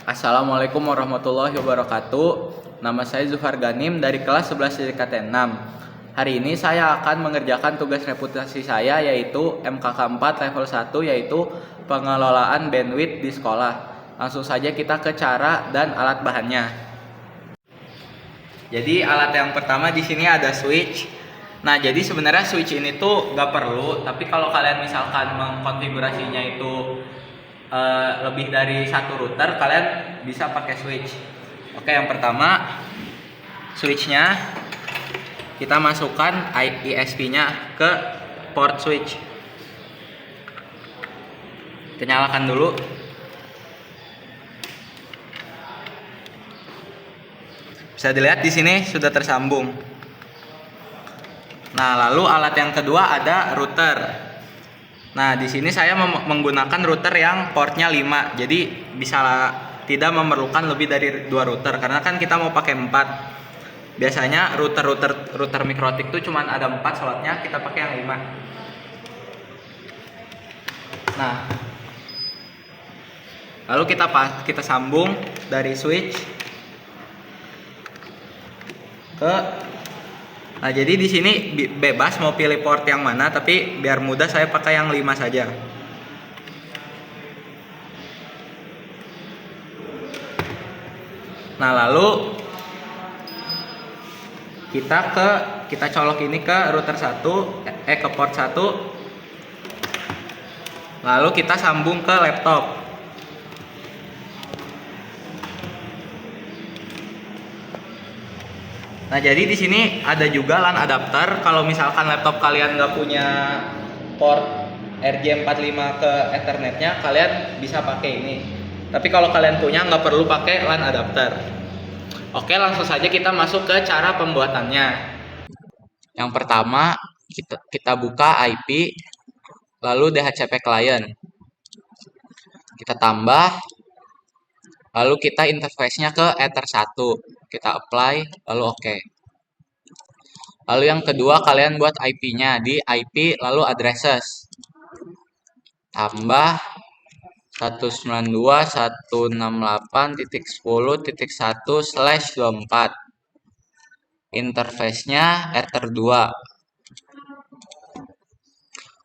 Assalamualaikum warahmatullahi wabarakatuh. Nama saya Zufar Ganim dari kelas 11 JKT 6. Hari ini saya akan mengerjakan tugas reputasi saya yaitu MKK 4 level 1 yaitu pengelolaan bandwidth di sekolah. Langsung saja kita ke cara dan alat bahannya. Jadi alat yang pertama di sini ada switch. Nah, jadi sebenarnya switch ini tuh nggak perlu, tapi kalau kalian misalkan mengkonfigurasinya itu lebih dari satu router, kalian bisa pakai switch. Oke, yang pertama switchnya kita masukkan ISP-nya ke port switch. Kita nyalakan dulu. Bisa dilihat di sini sudah tersambung. Nah, lalu alat yang kedua ada router. Nah, di sini saya menggunakan router yang portnya 5. Jadi bisa tidak memerlukan lebih dari 2 router karena kan kita mau pakai 4. Biasanya router mikrotik itu cuma ada 4 slotnya, kita pakai yang 5. Nah, lalu kita sambung dari switch ke. Nah, jadi di sini bebas mau pilih port yang mana, tapi biar mudah saya pakai yang 5 saja. Nah, lalu kita colok ini ke router 1, ke port 1. Lalu kita sambung ke laptop. Nah, jadi di sini ada juga LAN adapter. Kalau misalkan laptop kalian nggak punya port RJ45 ke Ethernetnya, kalian bisa pakai ini. Tapi kalau kalian punya, nggak perlu pakai LAN adapter. Oke, langsung saja kita masuk ke cara pembuatannya. Yang pertama, kita buka IP, lalu DHCP client. Kita tambah, lalu kita interface-nya ke Ether 1. Kita apply, lalu oke. Lalu yang kedua, kalian buat IP-nya di IP lalu addresses. Tambah 192.168.10.1/24. Interface-nya Ether 2.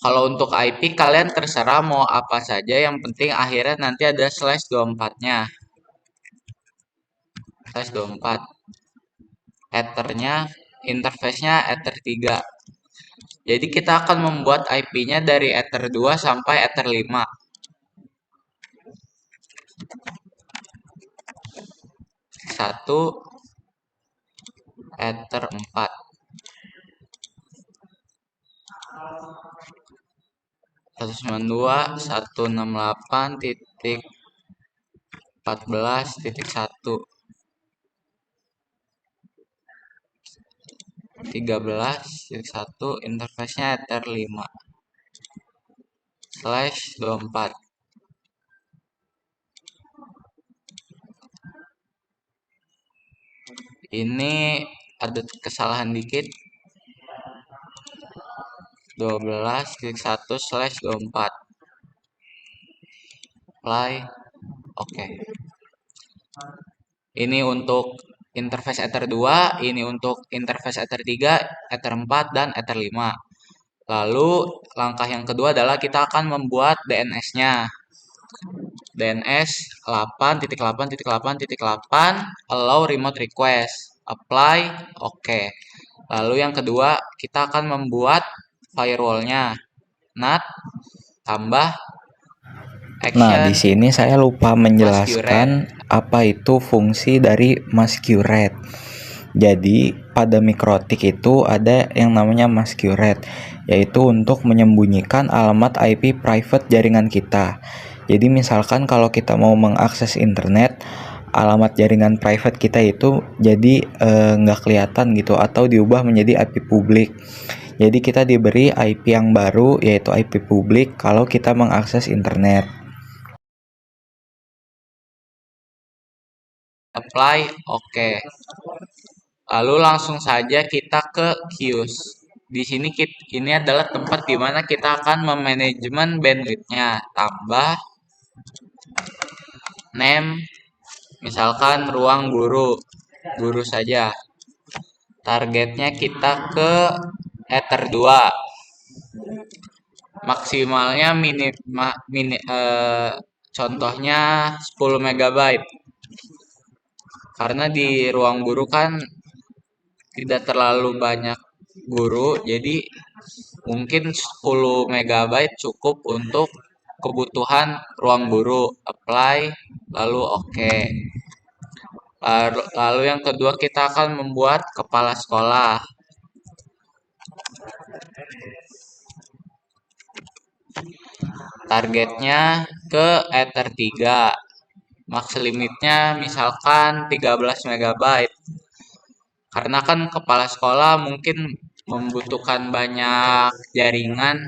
Kalau untuk IP kalian terserah mau apa saja, yang penting akhirnya nanti ada /24-nya. /24. Ether-nya, interface-nya Ether 3. Jadi kita akan membuat IP-nya dari Ether 2 sampai Ether 5. Satu Ether 4. 192.168.14.1. 13.1 interface-nya Ether 5 /24. Ini ada kesalahan dikit. 12.1/24. Apply. Oke. Ini untuk interface Ether 2, ini untuk interface Ether 3, Ether 4, dan Ether 5. Lalu langkah yang kedua adalah kita akan membuat DNS-nya. DNS 8.8.8.8 allow remote request. Apply, oke. Lalu yang kedua, kita akan membuat firewall-nya. NAT tambah action. Nah, di sini saya lupa menjelaskan apa itu fungsi dari masquerade. Jadi, pada mikrotik itu ada yang namanya masquerade, yaitu untuk menyembunyikan alamat IP private jaringan kita. Jadi, misalkan kalau kita mau mengakses internet, alamat jaringan private kita itu jadi nggak kelihatan gitu, atau diubah menjadi IP publik. Jadi kita diberi IP yang baru, yaitu IP publik kalau kita mengakses internet. Apply, oke. Lalu langsung saja kita ke queues. Di sini ini adalah tempat di mana kita akan memanajemen bandwidth-nya. Tambah name Misalkan ruang guru saja. Targetnya kita ke Ether 2. Maksimalnya contohnya 10 megabyte. Karena di ruang guru kan tidak terlalu banyak guru, jadi mungkin 10 megabyte cukup untuk kebutuhan ruang guru. Apply, lalu oke. Lalu yang kedua kita akan membuat kepala sekolah. Targetnya ke Ether 3. Max limitnya misalkan 13 megabyte. Karena kan kepala sekolah mungkin membutuhkan banyak jaringan,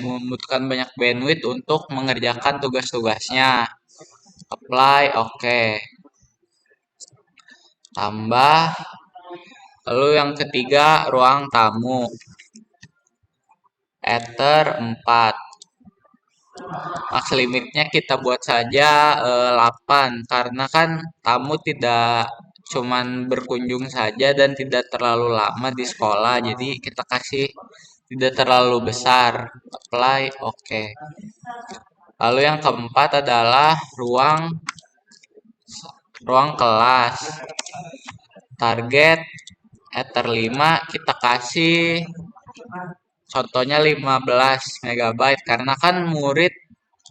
membutuhkan banyak bandwidth untuk mengerjakan tugas-tugasnya. Apply, oke. Tambah. Lalu yang ketiga, ruang tamu. Ether 4. Max limitnya kita buat saja 8 karena kan tamu tidak cuman berkunjung saja dan tidak terlalu lama di sekolah, jadi kita kasih tidak terlalu besar. Apply, oke. Lalu yang keempat adalah ruang kelas. Target Ether 5 kita kasih contohnya 15 megabyte karena kan murid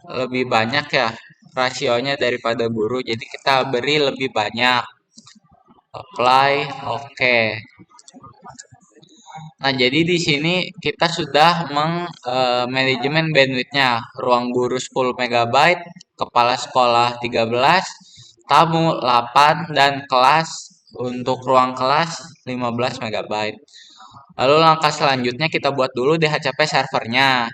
lebih banyak ya rasionya daripada guru, jadi kita beri lebih banyak. Apply, oke. Nah, jadi di sini kita sudah manajemen bandwidthnya. Ruang guru 10 megabyte, kepala sekolah 13, tamu 8, dan kelas untuk ruang kelas 15 megabyte. Lalu langkah selanjutnya kita buat dulu DHCP servernya.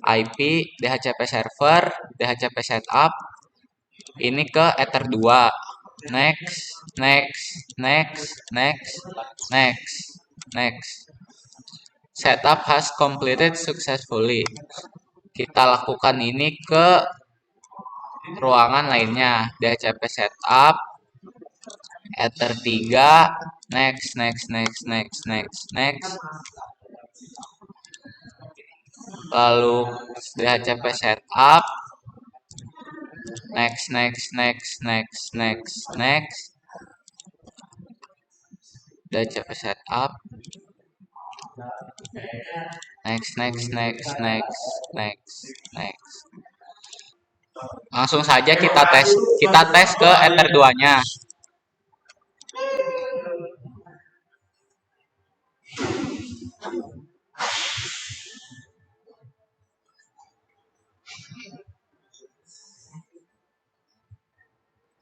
IP, DHCP server, DHCP setup, ini ke Ether 2. Next, next, next, next, next, next. Setup has completed successfully. Kita lakukan ini ke ruangan lainnya. DHCP setup, Ether 3, next, next, next, next, next, next. Lalu DHCP setup, next, next, next, next, next, next. DHCP setup, next, next, next, next, next, next. Langsung saja kita tes ke Ether 2-nya.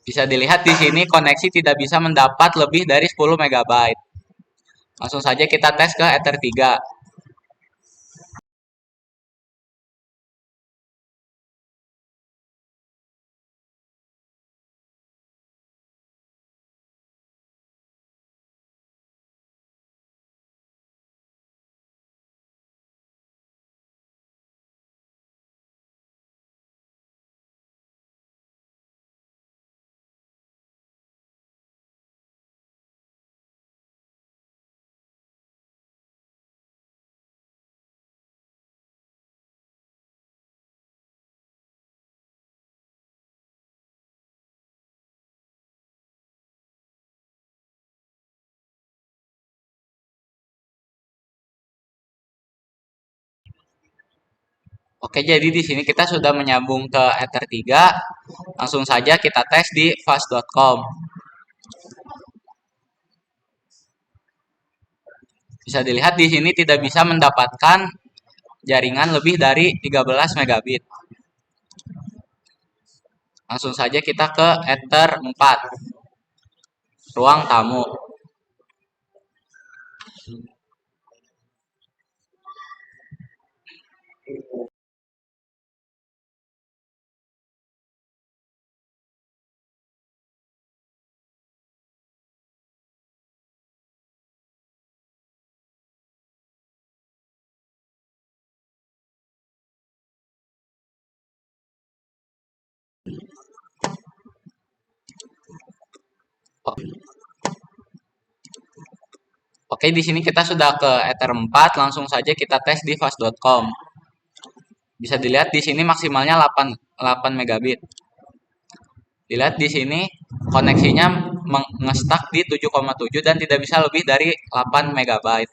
Bisa dilihat di sini koneksi tidak bisa mendapat lebih dari 10 megabyte. Langsung saja kita tes ke Ether 3. Oke, jadi di sini kita sudah menyambung ke Ether 3. Langsung saja kita tes di fast.com. Bisa dilihat di sini tidak bisa mendapatkan jaringan lebih dari 13 megabit. Langsung saja kita ke Ether 4. Ruang tamu. Oke, di sini kita sudah ke Ether 4, langsung saja kita tes di fast.com. Bisa dilihat di sini maksimalnya 8 megabit. Dilihat di sini koneksinya nge-stuck di 7,7 dan tidak bisa lebih dari 8 megabyte.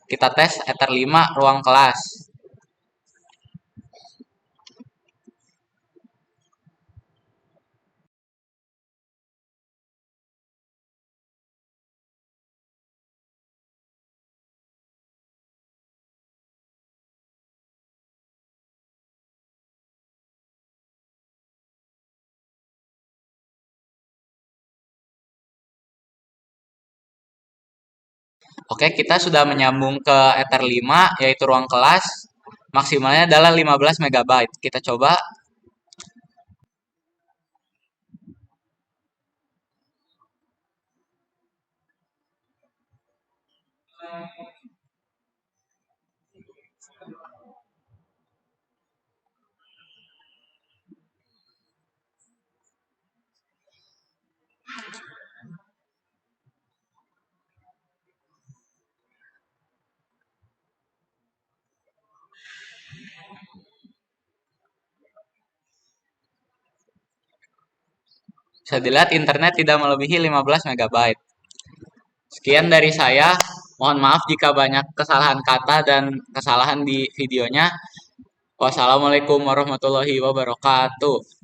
Kita tes Ether 5 ruang kelas. Oke, kita sudah menyambung ke Ether 5 yaitu ruang kelas. Maksimalnya adalah 15 megabyte. Kita coba. Bisa dilihat internet tidak melebihi 15 megabyte. Sekian dari saya. Mohon maaf jika banyak kesalahan kata dan kesalahan di videonya. Wassalamualaikum warahmatullahi wabarakatuh.